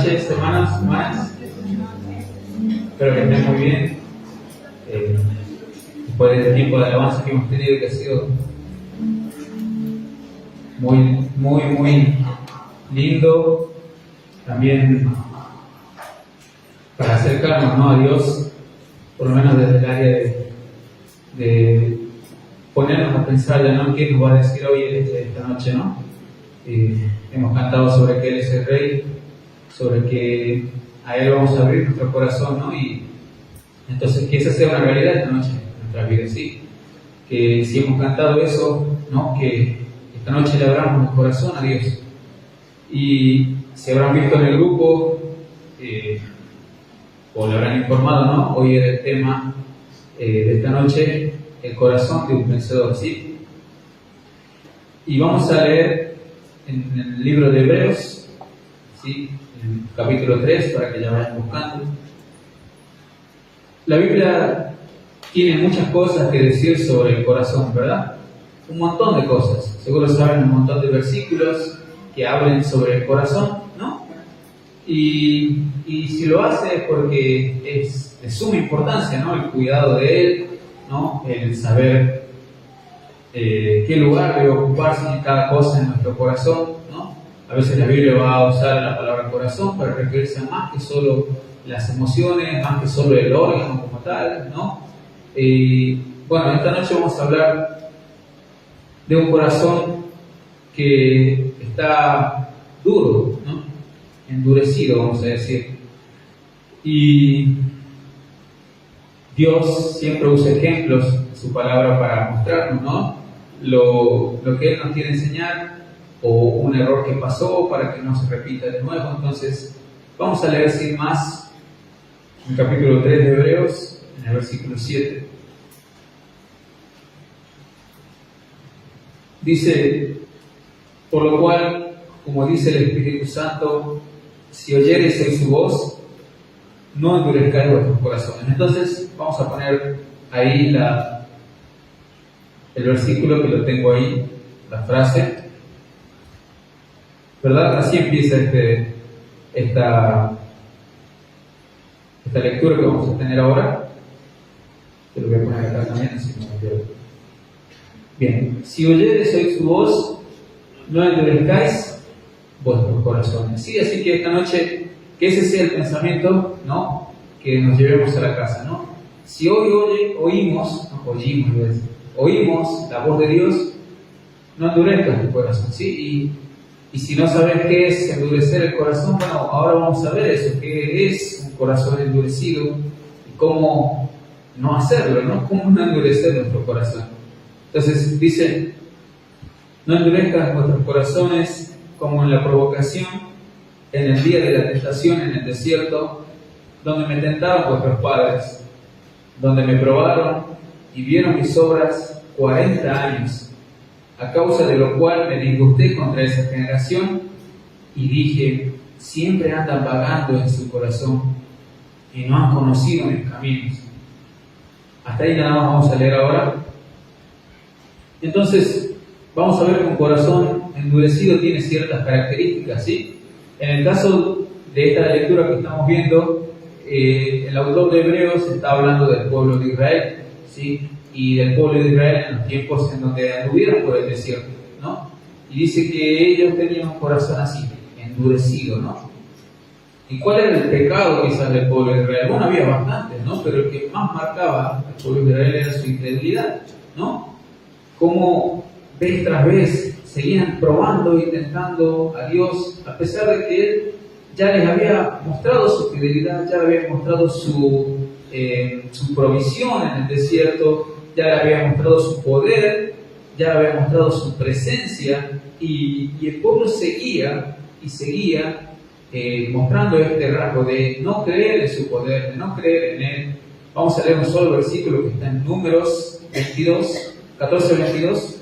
noches, hermanas. Espero que estén muy bien. Después de este tiempo de alabanza que hemos tenido, que ha sido muy lindo, también para acercarnos, ¿no?, a Dios, por lo menos desde el área de ponernos a pensar ya, ¿no?, qué nos va a decir hoy esta noche, ¿no? Hemos cantado sobre que Él es el Rey, sobre que a Él vamos a abrir nuestro corazón, ¿no? Y entonces que esa sea una realidad esta noche en nuestras vidas, ¿sí? Que si hemos cantado eso, ¿no?, que esta noche le abramos el corazón a Dios. Y si habrán visto en el grupo, o le habrán informado, ¿no?, hoy era el tema de esta noche, el corazón de un vencedor, ¿sí? Y vamos a leer en el libro de Hebreos, ¿sí?, en el capítulo 3, para que ya vayan buscando. La Biblia tiene muchas cosas que decir sobre el corazón, ¿verdad? Un montón de cosas. Seguro saben un montón de versículos que hablen sobre el corazón, ¿no? Y si lo hace es porque es de suma importancia, ¿no?, el cuidado de él, ¿no?, el saber qué lugar debe ocuparse en cada cosa en nuestro corazón, ¿no? A veces la Biblia va a usar la palabra corazón para referirse a más que solo las emociones, más que solo el órgano como tal, ¿no? Bueno, esta noche vamos a hablar de un corazón que está duro, ¿no?, endurecido, vamos a decir. Y Dios siempre usa ejemplos en su palabra para mostrarnos, ¿no?, lo que Él nos quiere enseñar, o un error que pasó para que no se repita de nuevo. Entonces, vamos a leer sin más el capítulo 3 de Hebreos, en el versículo 7. Dice: por lo cual, como dice el Espíritu Santo, si oyereis hoy su voz, no endurezcáis vuestros corazones. Entonces, vamos a poner ahí el versículo, que lo tengo ahí, la frase, ¿verdad? Así empieza esta lectura que vamos a tener ahora. Te lo voy a poner acá también, así como yo. Bien, si oyereis hoy su voz, no endurezcáis vuestros corazones. Sí, así que esta noche, que ese sea el pensamiento, ¿no?, que nos llevemos a la casa, ¿no? Si hoy oímos la voz de Dios, no endurezcas tu corazón, ¿sí? Y si no sabes qué es endurecer el corazón, bueno, ahora vamos a ver eso, qué es un corazón endurecido y cómo no hacerlo, ¿no? Cómo no endurecer nuestro corazón. Entonces dice: no endurezcas vuestros corazones como en la provocación, en el día de la tentación en el desierto, donde me tentaron vuestros padres, donde me probaron y vieron mis obras 40 años, a causa de lo cual me disgusté contra esa generación y dije: siempre andan vagando en su corazón y no han conocido mis caminos. Hasta ahí nada más vamos a leer ahora. Entonces, vamos a ver que un corazón endurecido tiene ciertas características, ¿sí? En el caso de esta lectura que estamos viendo, el autor de Hebreos está hablando del pueblo de Israel, ¿sí?, y del pueblo de Israel en los tiempos en donde anduvieron por el desierto, ¿no? Y dice que ellos tenían un corazón así, endurecido, ¿no? ¿Y cuál era el pecado quizás del pueblo de Israel? Bueno, había bastantes, ¿no? Pero el que más marcaba al pueblo de Israel era su incredulidad, ¿no? Cómo vez tras vez seguían probando y tentando a Dios, a pesar de que Él ya les había mostrado su fidelidad, ya les había mostrado su provisión en el desierto, ya les había mostrado su poder, ya les había mostrado su presencia, y el pueblo seguía mostrando este rasgo de no creer en su poder, de no creer en Él. Vamos a leer un solo versículo que está en Números 14-22.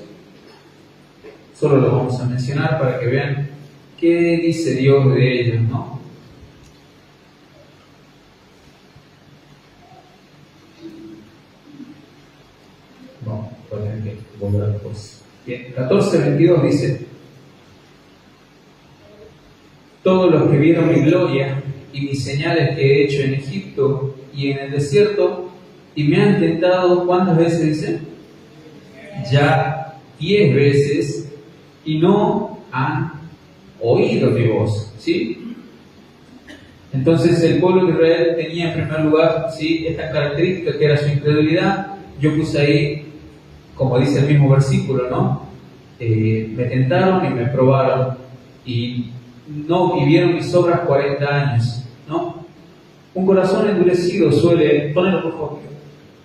Solo lo vamos a mencionar para que vean qué dice Dios de ellos, ¿no? Vamos a tener que volver después. Bien, 14:22 dice: todos los que vieron mi gloria y mis señales que he hecho en Egipto y en el desierto, y me han tentado, ¿cuántas veces dice? Ya 10 veces, y no han oído mi voz, ¿sí? Entonces el pueblo de Israel tenía en primer lugar, ¿sí?, esta característica que era su incredulidad. Yo puse ahí, como dice el mismo versículo, ¿no? Me tentaron y me probaron, y no vivieron mis obras 40 años, ¿no? Un corazón endurecido suele, ponelo por favor,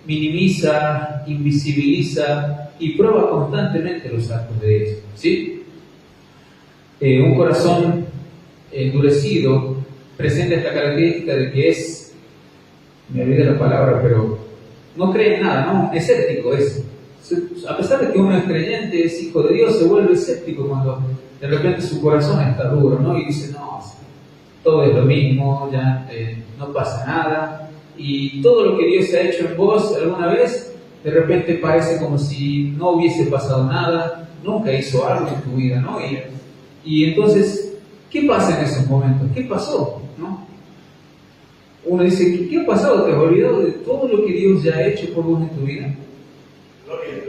minimiza, invisibiliza y prueba constantemente los actos de Dios, ¿sí? Un corazón endurecido presenta esta característica de que es, me olvidé la palabra, pero no cree en nada, ¿no? Escéptico es. A pesar de que uno es creyente, es hijo de Dios, se vuelve escéptico cuando de repente su corazón está duro, ¿no? Y dice, no, todo es lo mismo, ya no pasa nada. Y todo lo que Dios ha hecho en vos alguna vez, de repente parece como si no hubiese pasado nada, nunca hizo algo en tu vida, ¿no? Y entonces, ¿qué pasa en esos momentos? ¿Qué pasó? ¿No? Uno dice, ¿qué ha pasado? ¿Te has olvidado de todo lo que Dios ya ha hecho por vos en tu vida?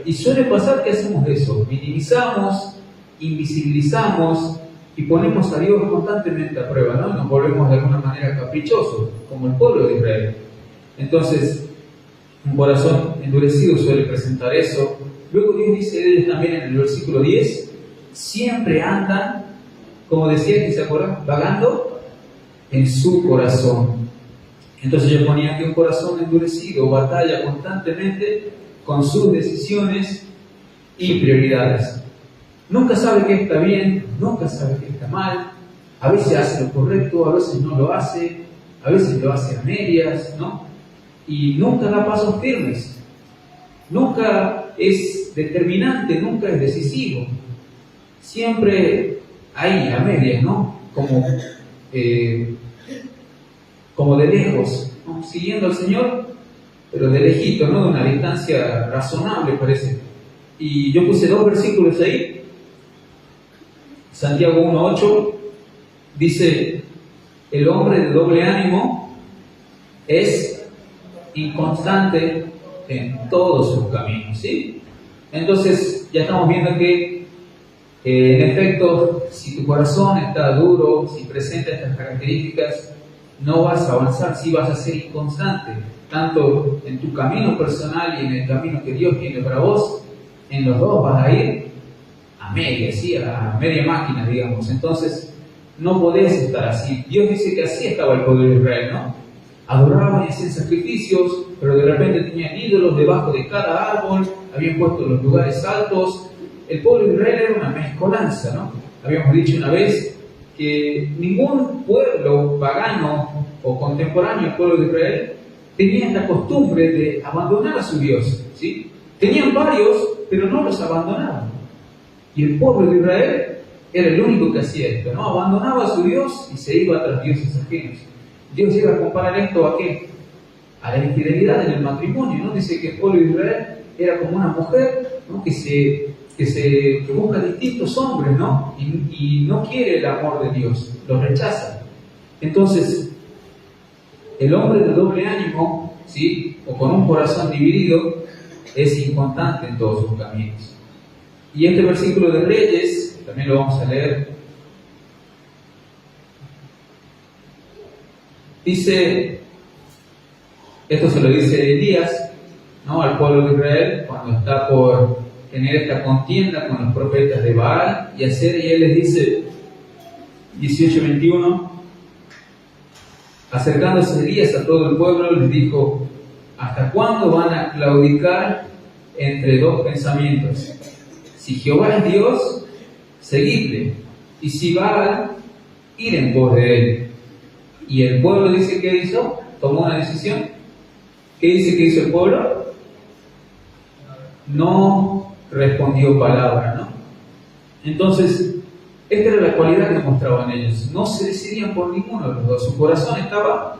Y suele pasar que hacemos eso, minimizamos, invisibilizamos y ponemos a Dios constantemente a prueba, ¿no? Nos volvemos de alguna manera caprichosos, como el pueblo de Israel. Entonces, un corazón endurecido suele presentar eso. Luego Dios dice de ellos también en el versículo 10, siempre andan, como decía, que se acuerdan, vagando en su corazón. Entonces yo ponía que un corazón endurecido batalla constantemente con sus decisiones y prioridades. Nunca sabe qué está bien, nunca sabe qué está mal. A veces hace lo correcto, a veces no lo hace, a veces lo hace a medias, ¿no? Y nunca da pasos firmes. Nunca es determinante, nunca es decisivo. Siempre ahí, a medias, ¿no? Como de lejos, ¿no? Siguiendo al Señor, pero de lejito, ¿no? De una distancia razonable, parece. Y yo puse 2 versículos ahí. Santiago 1:8 dice, el hombre de doble ánimo es inconstante en todos sus caminos, ¿sí? Entonces ya estamos viendo que en efecto, si tu corazón está duro, si presenta estas características, no vas a avanzar, sí vas a ser inconstante, tanto en tu camino personal y en el camino que Dios tiene para vos. En los dos vas a ir a media, ¿sí? A media máquina, digamos. Entonces, no podés estar así. Dios dice que así estaba el pueblo de Israel, ¿no? Adoraban y hacían sacrificios, pero de repente tenían ídolos debajo de cada árbol, habían puesto los lugares altos. El pueblo de Israel era una mezcolanza, ¿no? Habíamos dicho una vez que ningún pueblo pagano o contemporáneo al pueblo de Israel tenía esta costumbre de abandonar a su Dios, ¿sí? Tenían varios, pero no los abandonaban. Y el pueblo de Israel era el único que hacía esto, ¿no? Abandonaba a su Dios y se iba tras dioses ajenos. Dios iba a comparar esto ¿a qué? A la infidelidad en el matrimonio, ¿no? Dice que el pueblo de Israel era como una mujer, ¿no? que busca distintos hombres, ¿no? Y no quiere el amor de Dios, lo rechaza. Entonces, el hombre de doble ánimo, ¿sí? O con un corazón dividido, es inconstante en todos sus caminos. Y este versículo de Reyes, también lo vamos a leer, dice, esto se lo dice Elías, ¿no? Al pueblo de Israel, cuando está por tener esta contienda con los profetas de Baal y Aser, y él les dice, 18:21, acercándose Elías a todo el pueblo, les dijo, ¿hasta cuándo van a claudicar entre dos pensamientos? Si Jehová es Dios, seguidle, y si Baal, ir en pos de él. Y el pueblo dice que hizo, tomó una decisión. ¿Qué dice que hizo el pueblo? No respondió palabra, ¿no? Entonces, esta era la cualidad que mostraban ellos. No se decidían por ninguno de los dos. Su corazón estaba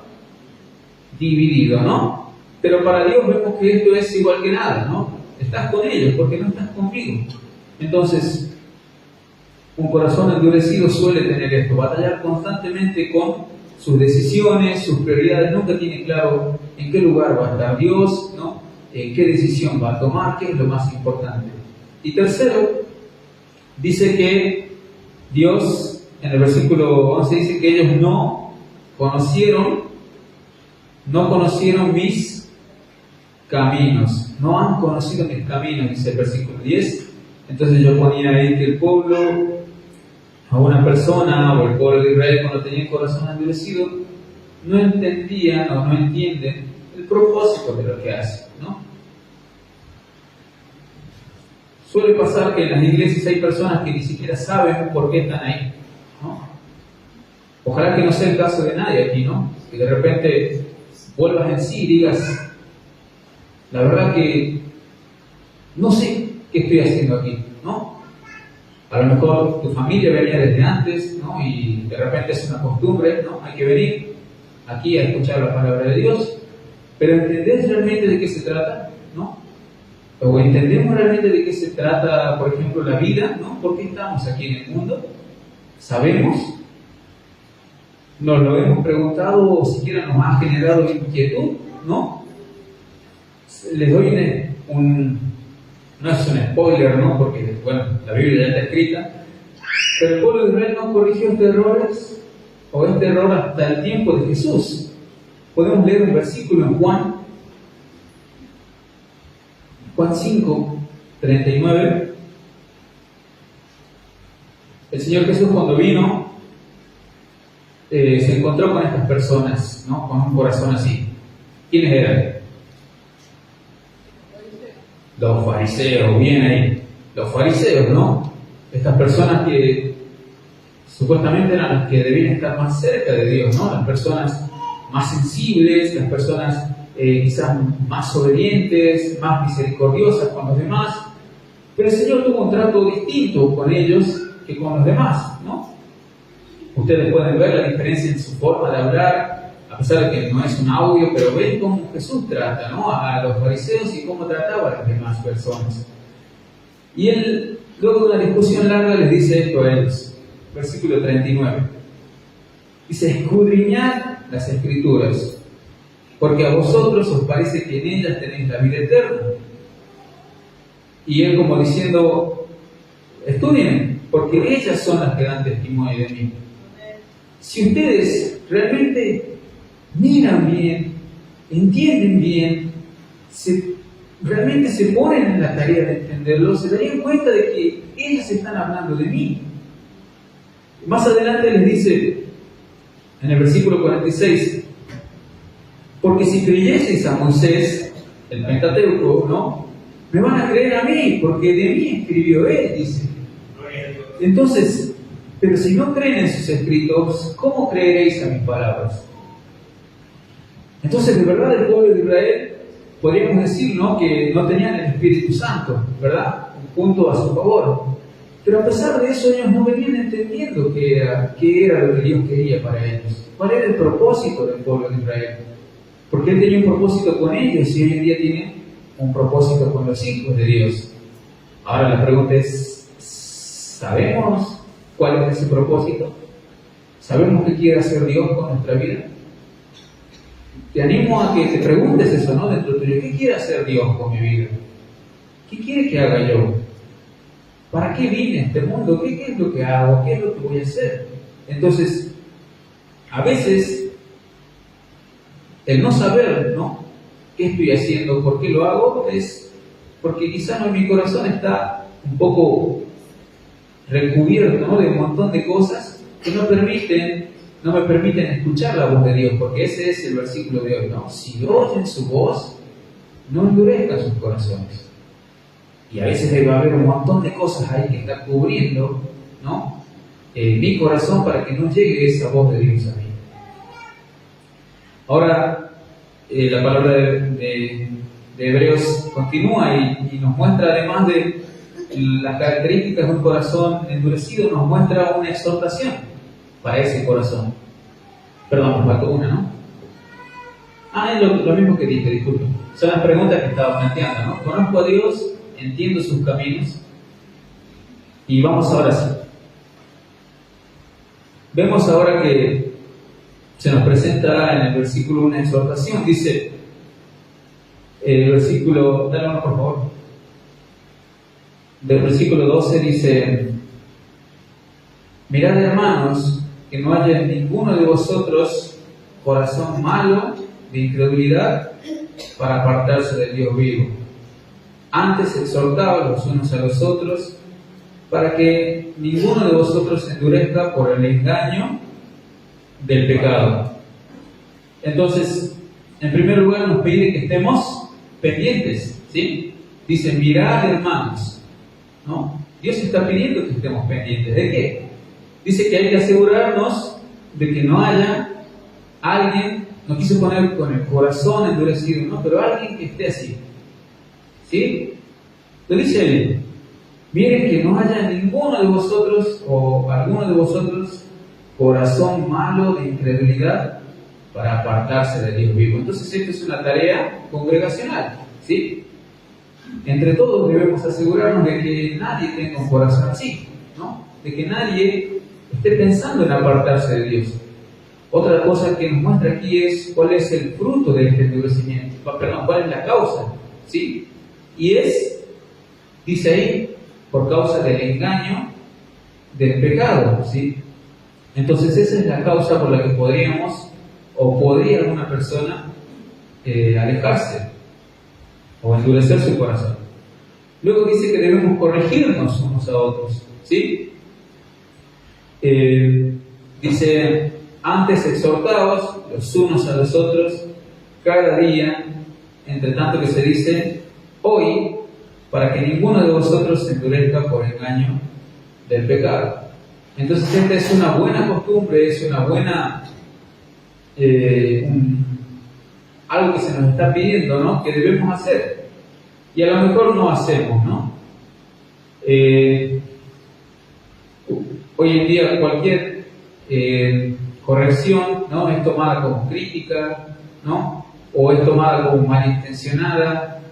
dividido, ¿no? Pero para Dios vemos que esto es igual que nada, ¿no? Estás con ellos porque no estás conmigo. Entonces, un corazón endurecido suele tener esto, batallar constantemente con sus decisiones, sus prioridades, nunca tiene claro en qué lugar va a estar Dios, ¿no? En qué decisión va a tomar, qué es lo más importante. Y tercero, dice que Dios, en el versículo 11 dice que ellos no conocieron mis caminos, no han conocido mis caminos, dice el versículo 10. Entonces yo ponía ahí que el pueblo, a una persona o el pueblo de Israel, cuando tenía el corazón endurecido, no entendían o no entienden el propósito de lo que hace, ¿no? Suele pasar que en las iglesias hay personas que ni siquiera saben por qué están ahí, ¿no? Ojalá que no sea el caso de nadie aquí, ¿no? Que de repente vuelvas en sí y digas, la verdad que no sé qué estoy haciendo aquí, ¿no? A lo mejor tu familia venía desde antes, ¿no? Y de repente es una costumbre, ¿no? Hay que venir aquí a escuchar la palabra de Dios, pero ¿entendés realmente de qué se trata, ¿no? O entendemos realmente de qué se trata, por ejemplo, la vida, ¿no? ¿Por qué estamos aquí en el mundo? ¿Sabemos? ¿Nos lo hemos preguntado o siquiera nos ha generado inquietud, ¿no? Les doy no es un spoiler, ¿no? Porque, bueno, la Biblia ya está escrita, pero el pueblo de Israel no corrigió este error hasta el tiempo de Jesús. Podemos leer un versículo en Juan 5, 39. El Señor Jesús, cuando vino, se encontró con estas personas, ¿no? Con un corazón así. ¿Quiénes eran? Los fariseos, bien ahí. Los fariseos, ¿no? Estas personas que supuestamente eran las que debían estar más cerca de Dios, ¿no? Las personas más sensibles, las personas quizás más obedientes, más misericordiosas con los demás. Pero el Señor tuvo un trato distinto con ellos que con los demás, ¿no? Ustedes pueden ver la diferencia en su forma de hablar, a pesar de que no es un audio, pero ven cómo Jesús trata, ¿no? A los fariseos y cómo trataba a las demás personas. Y él, luego de una discusión larga, les dice esto a ellos. Versículo 39. Dice, escudriñad las Escrituras, porque a vosotros os parece que en ellas tenéis la vida eterna. Y él como diciendo, estudien, porque ellas son las que dan testimonio de mí. Si ustedes realmente miran bien, entienden bien, realmente se ponen en la tarea de entenderlo, se darían cuenta de que ellas están hablando de mí. Más adelante les dice, en el versículo 46, porque si creyeseis a Moisés, el Pentateuco, ¿no? Me van a creer a mí, porque de mí escribió él, dice. Entonces, pero si no creen en sus escritos, ¿cómo creeréis a mis palabras? Entonces, de verdad, el pueblo de Israel, podríamos decir, ¿no? Que no tenían el Espíritu Santo, ¿verdad? Un punto a su favor. Pero a pesar de eso, ellos no venían entendiendo qué era lo que Dios quería para ellos. ¿Cuál era el propósito del pueblo de Israel? Porque Él tenía un propósito con ellos y hoy en día tiene un propósito con los hijos de Dios. Ahora la pregunta es, ¿sabemos cuál es ese propósito? ¿Sabemos qué quiere hacer Dios con nuestra vida? Te animo a que te preguntes eso, ¿no? Dentro tuyo, ¿qué quiere hacer Dios con mi vida? ¿Qué quiere que haga yo? ¿Para qué vine a este mundo? ¿Qué es lo que hago? ¿Qué es lo que voy a hacer? Entonces, a veces, el no saber, ¿no? ¿Qué estoy haciendo? ¿Por qué lo hago? Es porque quizás en mi corazón está un poco recubierto, ¿no? De un montón de cosas que no me permiten escuchar la voz de Dios, porque ese es el versículo de hoy, ¿no? Si oyen su voz, no endurezcan sus corazones. Y a veces va a haber un montón de cosas ahí que está cubriendo, ¿no? Mi corazón para que no llegue esa voz de Dios a mí. Ahora, la palabra de Hebreos continúa y nos muestra, además de las características de un corazón endurecido, nos muestra una exhortación para ese corazón. Perdón, nos faltó una, ¿no? Es lo mismo que dije, disculpen. Son las preguntas que estaba planteando, ¿no? Conozco a Dios, entiendo sus caminos. Y vamos ahora sí. vemos ahora que se nos presenta en el versículo una exhortación. Dice, el versículo, dale uno por favor, del versículo 12 dice: mirad, hermanos, que no haya en ninguno de vosotros corazón malo de incredulidad para apartarse del Dios vivo. Antes exhortaos los unos a los otros, para que ninguno de vosotros se endurezca por el engaño del pecado. Entonces, en primer lugar nos pide que estemos pendientes, ¿sí? Dice, mirad, hermanos, ¿no? Dios está pidiendo que estemos pendientes. ¿De qué? Dice que hay que asegurarnos de que no haya alguien, no quise poner con el corazón endurecido, ¿no? Pero alguien que esté así, ¿sí? Lo dice él, miren que no haya ninguno de vosotros o alguno de vosotros corazón malo de incredulidad para apartarse del Dios vivo. Entonces esto es una tarea congregacional, ¿sí? Entre todos debemos asegurarnos de que nadie tenga un corazón así, ¿no? De que nadie esté pensando en apartarse de Dios. Otra cosa que nos muestra aquí es cuál es el fruto de este endurecimiento, perdón, cuál es la causa, ¿sí? Y es, dice ahí, por causa del engaño del pecado, ¿sí? Entonces esa es la causa por la que podríamos, o podría alguna persona alejarse o endurecer su corazón. Luego dice que debemos corregirnos unos a otros, ¿sí? Dice, antes exhortaos los unos a los otros cada día, entre tanto que se dice hoy, para que ninguno de vosotros se endurezca por engaño del pecado. Entonces esta es una buena costumbre, es una buena algo que se nos está pidiendo, ¿no? Que debemos hacer. Y a lo mejor no hacemos, ¿no? Hoy en día cualquier corrección, ¿no? Es tomada como crítica, ¿no? O es tomada como malintencionada.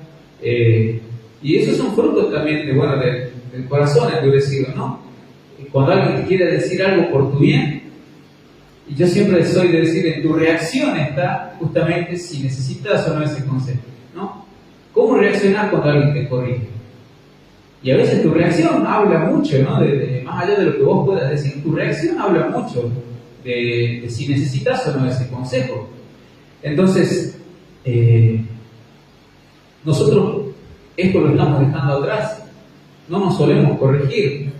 Y esos son frutos también de, bueno, del corazón endurecido, ¿no? Cuando alguien te quiere decir algo por tu bien, y yo siempre soy de decir, en tu reacción está justamente si necesitas o no ese consejo, ¿no? ¿Cómo reaccionar cuando alguien te corrige? Y a veces tu reacción habla mucho, ¿no? Más allá de lo que vos puedas decir, tu reacción habla mucho de si necesitas o no ese consejo. Entonces, nosotros esto lo estamos dejando atrás, no nos solemos corregir.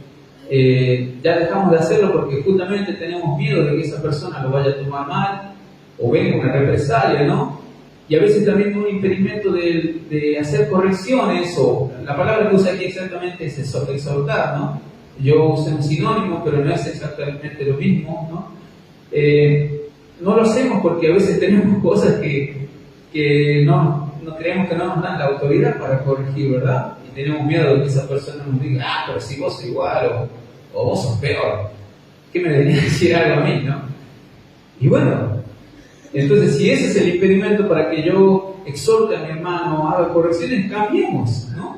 Ya dejamos de hacerlo porque justamente tenemos miedo de que esa persona lo vaya a tomar mal o venga una represalia, ¿no? Y a veces también un impedimento de hacer correcciones, o la palabra que usa aquí exactamente es exhortar, ¿no? Yo usé un sinónimo, pero no es exactamente lo mismo, ¿no? No lo hacemos porque a veces tenemos cosas que no creemos que no nos dan la autoridad para corregir, ¿verdad? Y tenemos miedo de que esa persona nos diga, pero si vos sos igual, o vos sos peor, ¿qué me debería decir algo a mí, no? Y bueno, entonces si ese es el impedimento para que yo exhorte a mi hermano, haga correcciones, cambiemos, ¿no?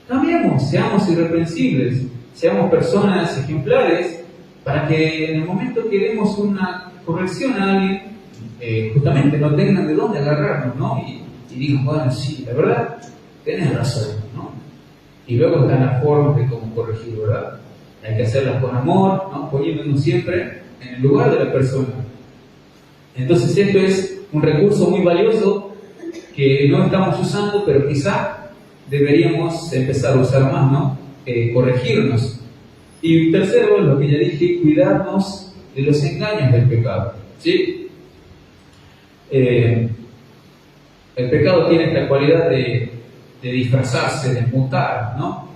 Cambiemos, seamos irreprensibles, seamos personas ejemplares, para que en el momento que demos una corrección a alguien, justamente no tengan de dónde agarrarnos, ¿no? Y digan, bueno, sí, la verdad, tenés razón, ¿no? Y luego están las formas de cómo corregir, ¿verdad? Hay que hacerlas con amor, ¿no? Poniéndonos siempre en el lugar de la persona. Entonces esto es un recurso muy valioso que no estamos usando, pero quizá deberíamos empezar a usar más, ¿no? Corregirnos. Y tercero, lo que ya dije, cuidarnos de los engaños del pecado, ¿sí? El pecado tiene esta cualidad de disfrazarse, de mutar, ¿no?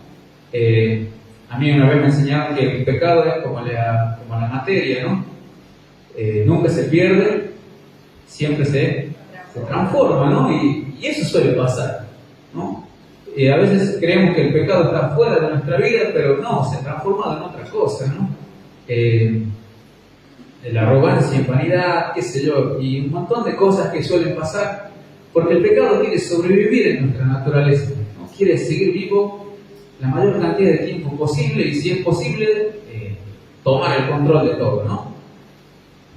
A mí una vez me enseñaron que el pecado es como la materia, ¿no? Nunca se pierde, siempre se transforma, ¿no? Y eso suele pasar, ¿no? A veces creemos que el pecado está fuera de nuestra vida, pero no, se ha transformado en otra cosa, ¿no? La arrogancia, vanidad, qué sé yo, y un montón de cosas que suelen pasar, porque el pecado quiere sobrevivir en nuestra naturaleza, ¿no? Quiere seguir vivo la mayor cantidad de tiempo posible, y si es posible, tomar el control de todo, ¿no?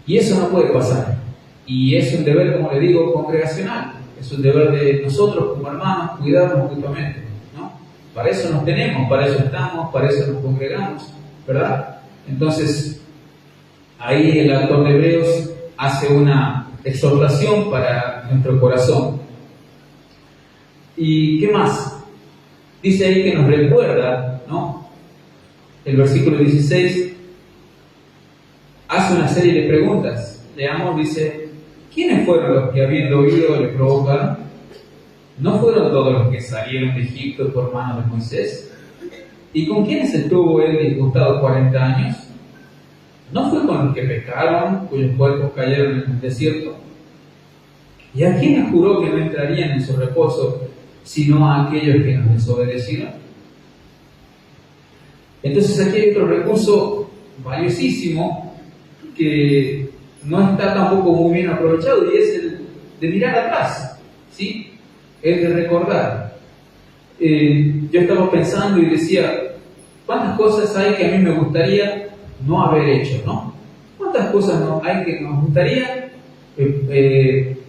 Y eso no puede pasar. Y es un deber, como le digo, congregacional. Es un deber de nosotros como hermanos cuidarnos mutuamente, ¿no? Para eso nos tenemos, para eso estamos, para eso nos congregamos, ¿verdad? Entonces, ahí el autor de Hebreos hace una exhortación para nuestro corazón. ¿Y qué más? Dice ahí que nos recuerda, ¿no? El versículo 16 hace una serie de preguntas. Leamos, dice: ¿quiénes fueron los que, habiendo oído, le provocaron? ¿No fueron todos los que salieron de Egipto por mano de Moisés? ¿Y con quiénes estuvo él disgustado 40 años? ¿No fue con los que pecaron, cuyos cuerpos cayeron en el desierto? ¿Y a quiénes juró que no entrarían en su reposo, sino a aquellos que nos desobedecieron? Entonces aquí hay otro recurso valiosísimo que no está tampoco muy bien aprovechado, y es el de mirar atrás, ¿sí? El de recordar. Yo estaba pensando y decía, ¿cuántas cosas hay que a mí me gustaría no haber hecho, ¿no? ¿Cuántas cosas no hay que nos gustaría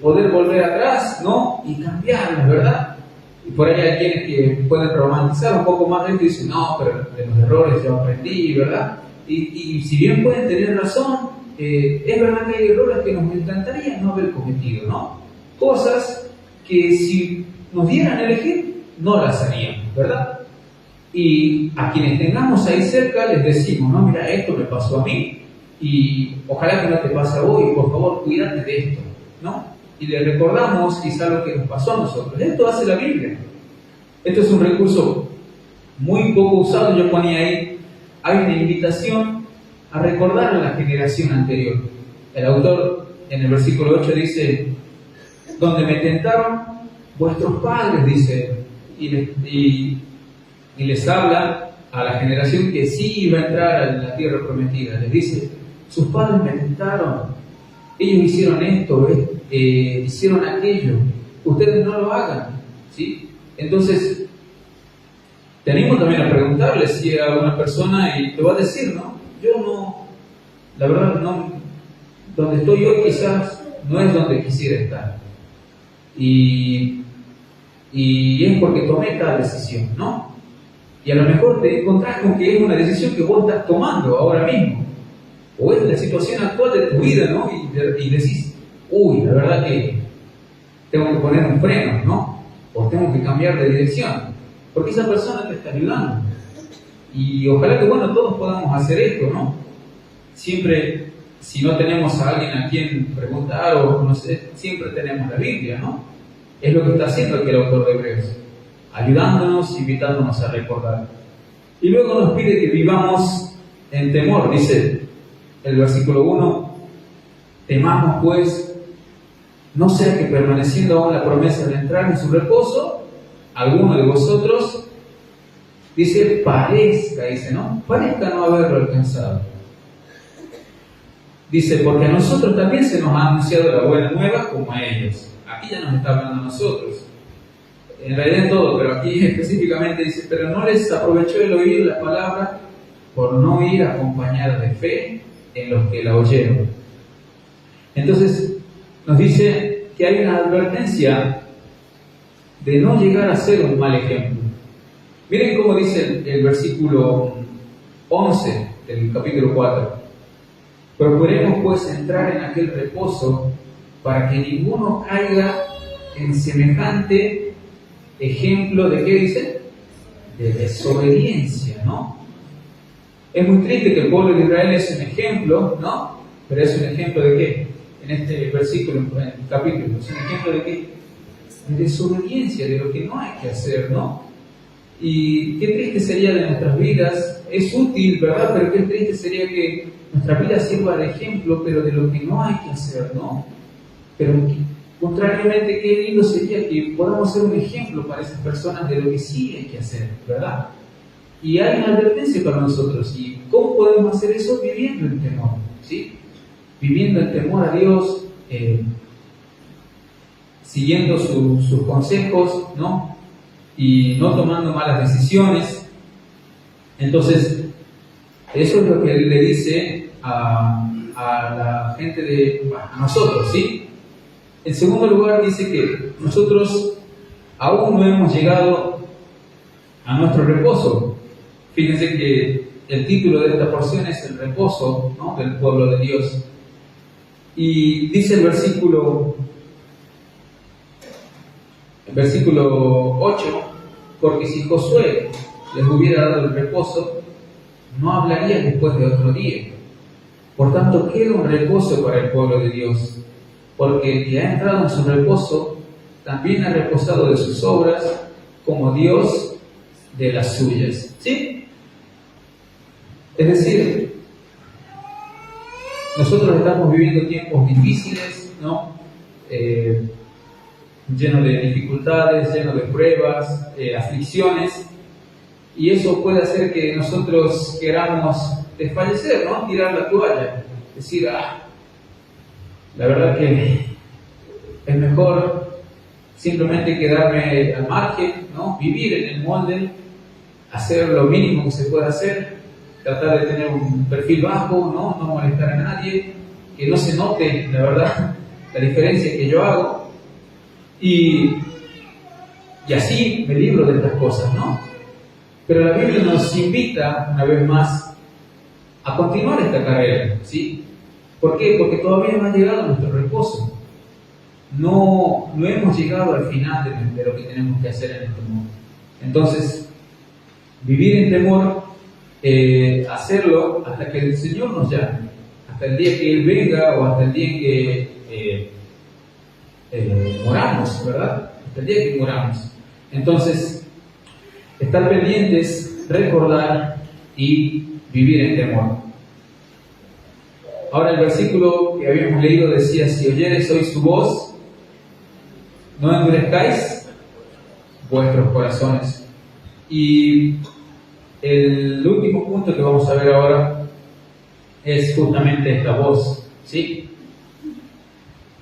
poder volver atrás, ¿no? Y cambiarlas, ¿verdad? Y por ahí hay quienes que pueden romantizar un poco más de esto y dicen, no, pero de los errores yo aprendí, ¿verdad? Y si bien pueden tener razón, es verdad que hay errores que nos encantaría no haber cometido, ¿no? Cosas que si nos dieran a elegir, no las haríamos, ¿verdad? Y a quienes tengamos ahí cerca les decimos, no, mira, esto me pasó a mí, y ojalá que no te pase a vos, y por favor, cuídate de esto, ¿no? Y le recordamos quizá lo que nos pasó a nosotros. Esto hace la Biblia. Esto es un recurso muy poco usado. Yo ponía ahí, hay una invitación a recordar a la generación anterior. El autor en el versículo 8 dice, donde me tentaron vuestros padres, dice, y les habla a la generación que sí iba a entrar a la tierra prometida. Les dice, sus padres me tentaron, ellos hicieron esto, hicieron aquello, ustedes no lo hagan, ¿sí? Entonces, tenemos también a preguntarle si a una persona, y te va a decir, ¿no? Yo no, la verdad, no, donde estoy hoy quizás no es donde quisiera estar. Y es porque tomé tal decisión, ¿no? Y a lo mejor te encontrás con que es una decisión que vos estás tomando ahora mismo, o es la situación actual de tu vida, ¿no? Y decís, uy, la verdad que tengo que poner un freno, ¿no? O tengo que cambiar de dirección, porque esa persona te está ayudando. Y ojalá que, bueno, todos podamos hacer esto, ¿no? Siempre, si no tenemos a alguien a quien preguntar o conocer, siempre tenemos la Biblia, ¿no? Es lo que está haciendo aquí el autor de Hebreos, ayudándonos, invitándonos a recordar. Y luego nos pide que vivamos en temor, dice el versículo 1, temamos pues, no sea que permaneciendo aún la promesa de entrar en su reposo, alguno de vosotros, dice, dice, ¿no? Parezca no haberlo alcanzado. Dice, porque a nosotros también se nos ha anunciado la buena nueva como a ellos. Aquí ya nos está hablando a nosotros. En realidad en todo, pero aquí específicamente dice, pero no les aprovechó el oír la palabra por no ir acompañada de fe en los que la oyeron. Entonces, nos dice que hay una advertencia de no llegar a ser un mal ejemplo. Miren cómo dice el versículo 11 del capítulo 4. Procuremos pues entrar en aquel reposo para que ninguno caiga en semejante ejemplo de ¿qué dice? De desobediencia, ¿no? Es muy triste que el pueblo de Israel es un ejemplo, ¿no? Pero es un ejemplo de ¿qué? En este versículo, en el capítulo, es un ejemplo de ¿qué? De desobediencia, de lo que no hay que hacer, ¿no? Y qué triste sería de nuestras vidas, es útil, ¿verdad? Pero qué triste sería que nuestra vida sirva de ejemplo, pero de lo que no hay que hacer, ¿no? Pero contrariamente, qué lindo sería que podamos ser un ejemplo para esas personas de lo que sí hay que hacer, ¿verdad? Y hay una advertencia para nosotros. ¿Y cómo podemos hacer eso? Viviendo en temor, ¿sí? Viviendo en temor a Dios, siguiendo sus consejos, ¿no? Y no tomando malas decisiones. Entonces, eso es lo que él le dice a a la gente a nosotros, ¿sí? En segundo lugar dice que nosotros aún no hemos llegado a nuestro reposo. Fíjense que el título de esta porción es el reposo, ¿no?, del pueblo de Dios. Y dice el versículo 8, porque si Josué les hubiera dado el reposo, no hablarían después de otro día. Por tanto, queda un reposo para el pueblo de Dios, porque el que ha entrado en su reposo también ha reposado de sus obras, como Dios de las suyas. ¿Sí? Es decir, nosotros estamos viviendo tiempos difíciles, ¿no? Llenos de dificultades, llenos de pruebas, aflicciones, y eso puede hacer que nosotros queramos desfallecer, ¿no? Tirar la toalla, decir, la verdad que es mejor simplemente quedarme al margen, ¿no? Vivir en el molde, hacer lo mínimo que se pueda hacer, tratar de tener un perfil bajo, ¿no? No molestar a nadie, que no se note, la verdad, la diferencia que yo hago, y así me libro de estas cosas, ¿no? Pero la Biblia nos invita, una vez más, a continuar esta carrera, ¿sí? ¿Por qué? Porque todavía no ha llegado nuestro reposo. No hemos llegado al final de lo que tenemos que hacer en este mundo. Entonces, vivir en temor, hacerlo hasta que el Señor nos llame, hasta el día que Él venga o hasta el día en que moramos, ¿verdad? Hasta el día que moramos. Entonces, estar pendientes, recordar y vivir en temor. Ahora el versículo que habíamos leído decía, si oyeres hoy su voz, no endurezcáis vuestros corazones. Y el último punto que vamos a ver ahora es justamente esta voz, ¿sí?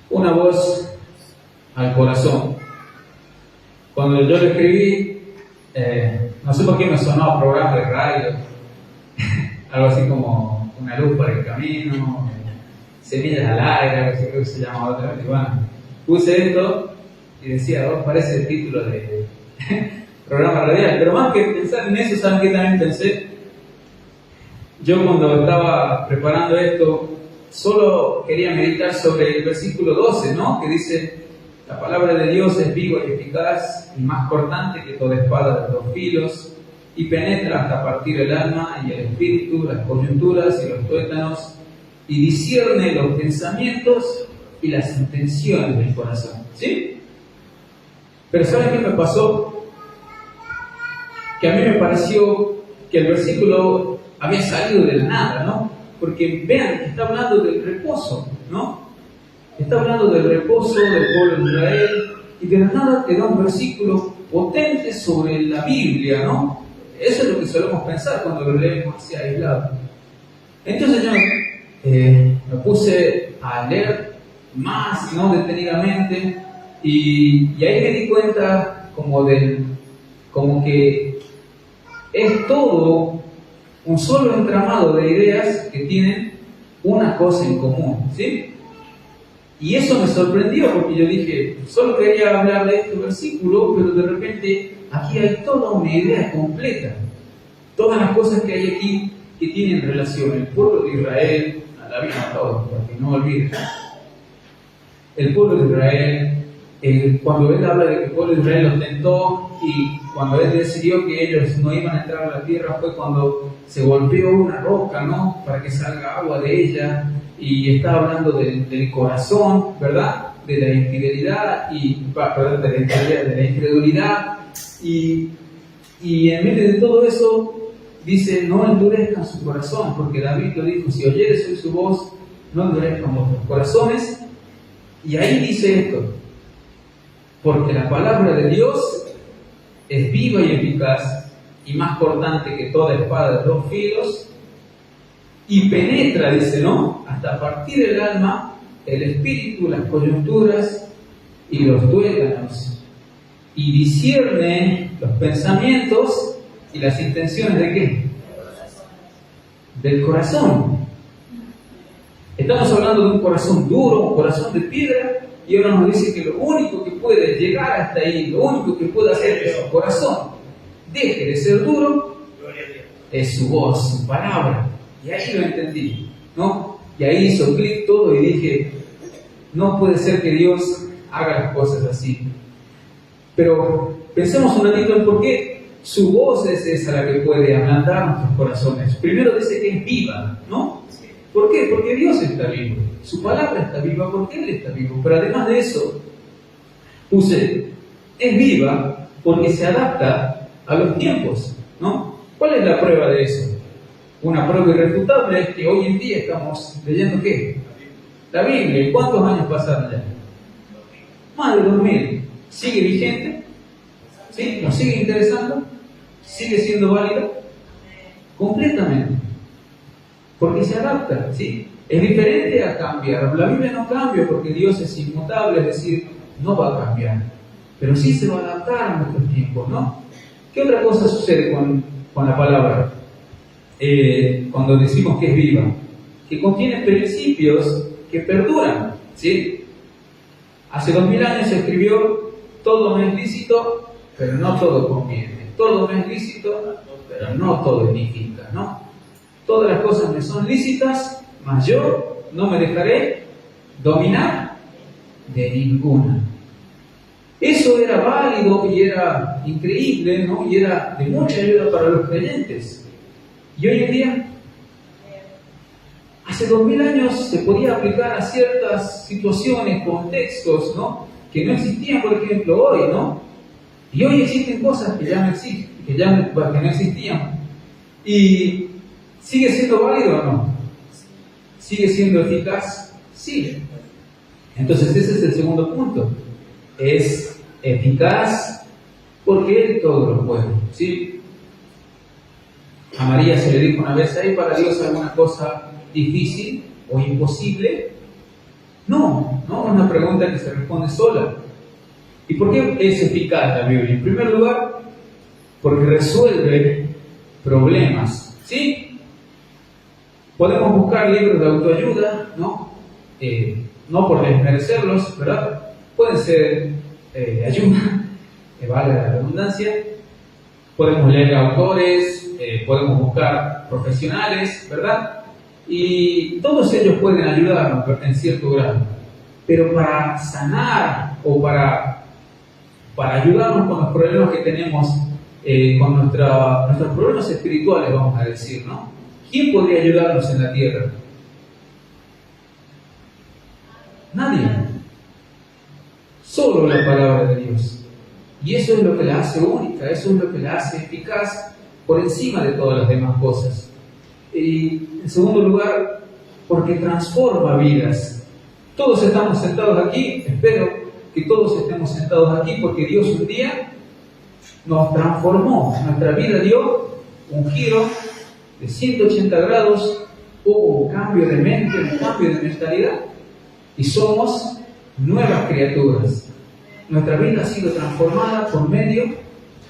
Una voz al corazón. Cuando yo lo escribí, no sé por qué me sonó a programa de radio, algo así como Una luz para el camino, Semillas al aire, algo así creo que se llama otra vez. Y bueno, puse esto y decía, parece el título de programa radial, pero más que pensar en eso, ¿saben qué también pensé? Yo cuando estaba preparando esto, solo quería meditar sobre el versículo 12, ¿no? Que dice, la palabra de Dios es viva y eficaz y más cortante que toda espada de 2 filos y penetra hasta partir el alma y el espíritu, las coyunturas y los tuétanos y discierne los pensamientos y las intenciones del corazón. ¿Sí? Pero ¿saben qué me pasó? Que a mí me pareció que el versículo había salido de la nada, ¿no? Porque vean que está hablando del reposo, ¿no? Está hablando del reposo del pueblo de Israel y de la nada te da un versículo potente sobre la Biblia, ¿no? Eso es lo que solemos pensar cuando lo leemos así aislado. Entonces yo me puse a leer más, ¿no? Detenidamente y ahí me di cuenta como que es todo un solo entramado de ideas que tienen una cosa en común, ¿sí? Y eso me sorprendió porque yo dije, solo quería hablar de este versículo, pero de repente aquí hay toda una idea completa. Todas las cosas que hay aquí que tienen relación. El pueblo de Israel, a la vida todos, para que no olviden. El pueblo de Israel, cuando él habla de que el pueblo de Israel los tentó y cuando él decidió que ellos no iban a entrar a la tierra fue cuando se golpeó una roca, ¿no? Para que salga agua de ella. Y está hablando del corazón, ¿verdad? De la infidelidad perdón, de la incredulidad y en medio de todo eso dice, no endurezcan su corazón, porque David lo dijo, si oyeres hoy su voz, no endurezcan vuestros corazones. Y ahí dice esto, porque la palabra de Dios es viva y eficaz y más cortante que toda espada de 2 filos y penetra, dice, ¿no? Hasta partir el alma, el espíritu, las coyunturas y los tuétanos. Y discierne los pensamientos y las intenciones ¿de qué? Del corazón. Estamos hablando de un corazón duro, un corazón de piedra, y ahora nos dice que lo único que puede llegar hasta ahí, lo único que puede hacer que su corazón deje de ser duro, es su voz, su palabra. Y ahí lo entendí, ¿no? Y ahí hizo clic todo y dije, no puede ser que Dios haga las cosas así. Pero pensemos un ratito en por qué su voz es esa la que puede ablandar nuestros corazones. Primero dice que es viva, ¿no? ¿Por qué? Porque Dios está vivo. Su palabra está viva porque Él está vivo. Pero además de eso, puse, es viva porque se adapta a los tiempos, ¿no? ¿Cuál es la prueba de eso? Una prueba irrefutable es que hoy en día estamos leyendo ¿qué? La Biblia. ¿Y cuántos años pasaron ya? Más de 2000. ¿Sigue vigente? ¿Sí? ¿Nos sigue interesando? ¿Sigue siendo válido? Completamente. Porque se adapta, ¿sí? Es diferente a cambiar. La Biblia no cambia porque Dios es inmutable, es decir, no va a cambiar. Pero sí se va a adaptar a nuestros tiempos, ¿no? ¿Qué otra cosa sucede con la palabra? Cuando decimos que es viva, que contiene principios que perduran, ¿sí? Hace 2000 años se escribió, todo me es lícito, pero no todo conviene. Todo me es lícito, pero no todo edifica, ¿no? Todas las cosas me son lícitas, mas yo no me dejaré dominar de ninguna. Eso era válido y era increíble, ¿no? Y era de mucha ayuda para los creyentes. Y hoy en día, hace 2000 años se podía aplicar a ciertas situaciones, contextos, ¿no? Que no existían, por ejemplo, hoy, ¿no? Y hoy existen cosas que ya no existen, que no existían. Y ¿sigue siendo válido o no? ¿Sigue siendo eficaz? Sí. Entonces ese es el segundo punto. Es eficaz porque Él todo lo puede, ¿sí? A María se le dijo una vez, ¿hay para Dios alguna cosa difícil o imposible? No, no es una pregunta que se responde sola. ¿Y por qué es eficaz la Biblia? En primer lugar, porque resuelve problemas, ¿sí? Podemos buscar libros de autoayuda, ¿no? No por desmerecerlos, ¿verdad? Pueden ser ayuda, vale la redundancia. Podemos leer autores, podemos buscar profesionales, ¿verdad? Y todos ellos pueden ayudarnos en cierto grado. Pero para sanar o para ayudarnos con los problemas que tenemos, con nuestros problemas espirituales, vamos a decir, ¿no? ¿Quién podría ayudarnos en la tierra? Nadie. Solo la palabra de Dios. Y eso es lo que la hace única, eso es lo que la hace eficaz por encima de todas las demás cosas. Y en segundo lugar, porque transforma vidas. Todos estamos sentados aquí, espero que todos estemos sentados aquí porque Dios un día nos transformó. Nuestra vida dio un giro de 180 grados, hubo un cambio de mente, un cambio de mentalidad y somos nuevas criaturas. Nuestra vida ha sido transformada por medio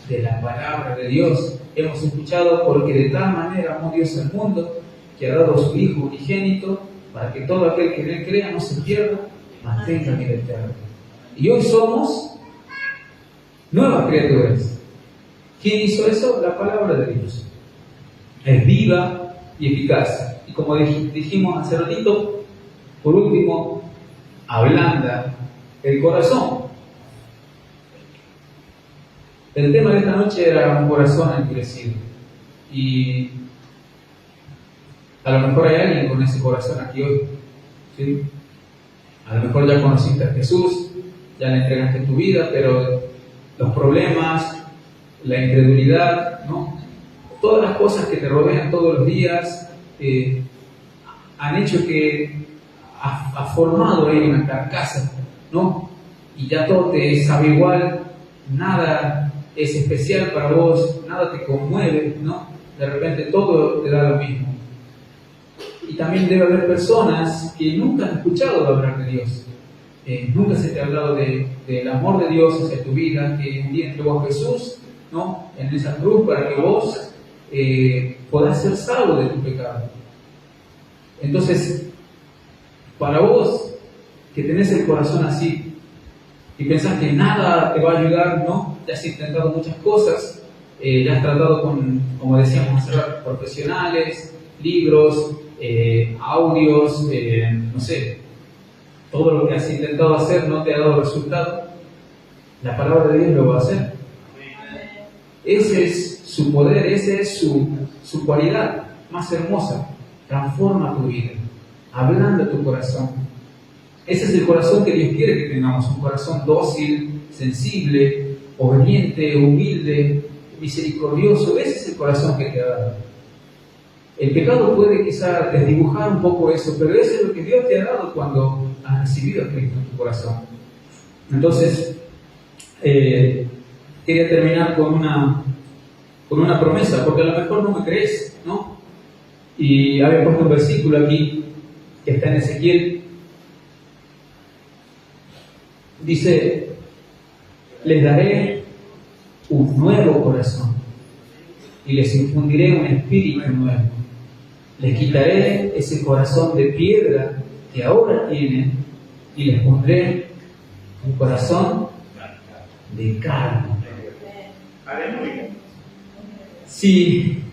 de la palabra de Dios. Hemos escuchado, porque de tal manera amó Dios al mundo, que ha dado a su Hijo unigénito, para que todo aquel que en él crea no se pierda, mas tenga vida eterna. Y hoy somos nuevas criaturas. ¿Quién hizo eso? La palabra de Dios. Es viva y eficaz. Y como dijimos hace ratito, por último, ablanda el corazón. El tema de esta noche era un corazón endurecido. Y a lo mejor hay alguien con ese corazón aquí hoy, ¿sí? A lo mejor ya conociste a Jesús, ya le entregaste tu vida, pero los problemas, la incredulidad, ¿no? Todas las cosas que te rodean todos los días han hecho que ha formado ahí una carcasa, ¿no? Y ya todo te sabe igual, nada es especial para vos, nada te conmueve, ¿no? De repente todo te da lo mismo. Y también debe haber personas que nunca han escuchado hablar de Dios. Nunca se te ha hablado del amor de Dios hacia tu vida, que un día entregó a Jesús, ¿no? En esa cruz para que vos puedas ser salvo de tu pecado. Entonces, Para vos, que tenés el corazón así y pensás que nada te va a ayudar, ¿no? Ya has intentado muchas cosas, ya has tratado con, como decíamos, profesionales, libros, audios, no sé, todo lo que has intentado hacer no te ha dado resultado. La palabra de Dios lo va a hacer. Ese es su poder, esa es su cualidad más hermosa. Transforma tu vida, ablanda tu corazón. Ese es el corazón que Dios quiere que tengamos, un corazón dócil, sensible, obediente, humilde, misericordioso. Ese es el corazón que te ha dado. El pecado puede quizá desdibujar un poco eso, pero eso es lo que Dios te ha dado cuando has recibido a Cristo en tu corazón. Entonces, quería terminar con una promesa, porque a lo mejor no me crees, ¿no? Y había puesto un versículo aquí que está en Ezequiel. Dice: les daré un nuevo corazón y les infundiré un espíritu nuevo. Les quitaré ese corazón de piedra que ahora tienen y les pondré un corazón de carne. Si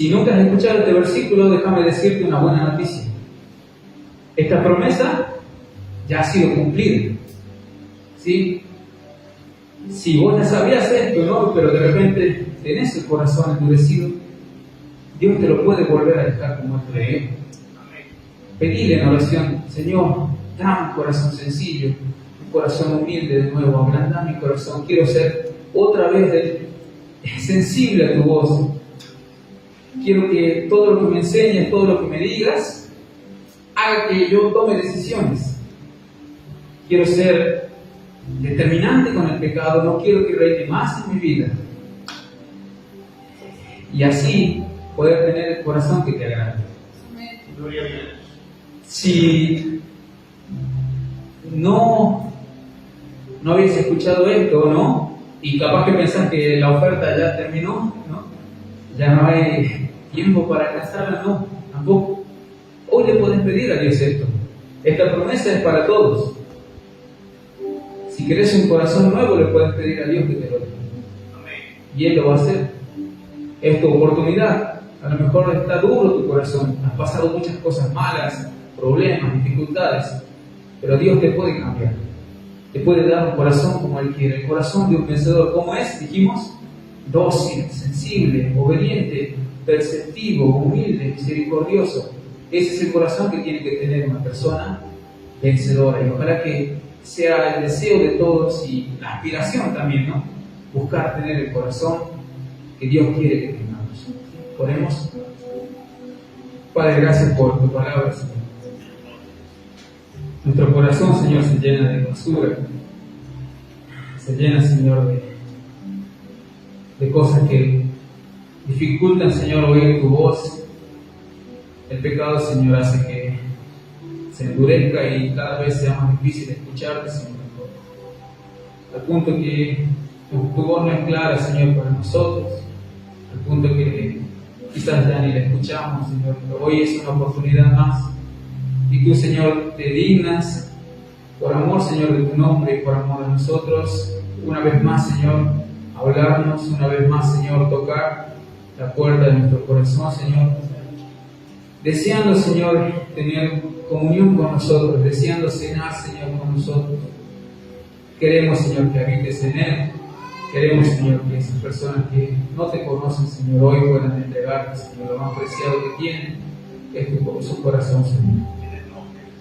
nunca has escuchado este versículo, déjame decirte una buena noticia. Esta promesa ya ha sido cumplida. ¿Sí? Si vos ya sabías esto, ¿no? Pero de repente tenés el corazón endurecido, Dios te lo puede volver a dejar como es de Él. Pedile en oración: Señor, dame un corazón sencillo, un corazón humilde de nuevo, ablanda mi corazón. Quiero ser otra vez sensible a tu voz. Quiero que todo lo que me enseñes, todo lo que me digas, haga que yo tome decisiones. Quiero ser determinante con el pecado, no quiero que reine más en mi vida. Y así poder tener el corazón que te agrade. Si no habéis escuchado esto, ¿no? Y capaz que pensás que la oferta ya terminó, ¿no? Ya no hay tiempo para alcanzarla, no, tampoco. Hoy le podés pedir a Dios esto. Esta promesa es para todos. Si querés un corazón nuevo, le puedes pedir a Dios que te lo dé. Y Él lo va a hacer. Es tu oportunidad. A lo mejor está duro tu corazón. Has pasado muchas cosas malas, problemas, dificultades. Pero Dios te puede cambiar. Te puede dar un corazón como Él quiere. El corazón de un vencedor. ¿Cómo es? Dijimos: dócil, sensible, obediente, perceptivo, humilde, misericordioso. Ese es el corazón que tiene que tener una persona vencedora. Y ojalá que sea el deseo de todos y la aspiración también, ¿no? Buscar tener el corazón que Dios quiere que tengamos. Oremos. Padre, gracias por tu palabra, Señor. Nuestro corazón, Señor, se llena de basura. Se llena, Señor, de cosas que dificultan, Señor, oír tu voz. El pecado, Señor, hace que se endurezca y cada vez sea más difícil escucharte, Señor. Al punto que tu voz no es clara, Señor, para nosotros. Al punto que quizás ya ni la escuchamos, Señor. Pero hoy es una oportunidad más. Y tú, Señor, te dignas, por amor, Señor, de tu nombre y por amor a nosotros, una vez más, Señor, hablarnos, una vez más, Señor, tocar la puerta de nuestro corazón, Señor. Deseando, Señor, tener comunión con nosotros, deseando cenar, Señor, con nosotros. Queremos, Señor, que habites en Él. Queremos, Señor, que esas personas que no te conocen, Señor, hoy puedan entregarte, Señor, lo más preciado que tienen, es su corazón, Señor.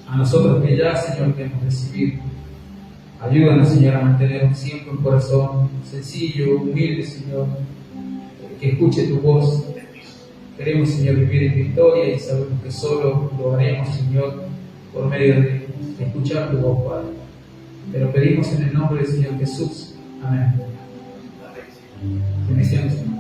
A nosotros que ya, Señor, te hemos recibido, ayúdanos, Señor, a mantener siempre un corazón sencillo, humilde, Señor, que escuche tu voz. Queremos, Señor, vivir en victoria y sabemos que solo lo haremos, Señor, por medio de escuchar tu voz, Padre. Te lo pedimos en el nombre del Señor Jesús. Amén. Bendiciones, Señor.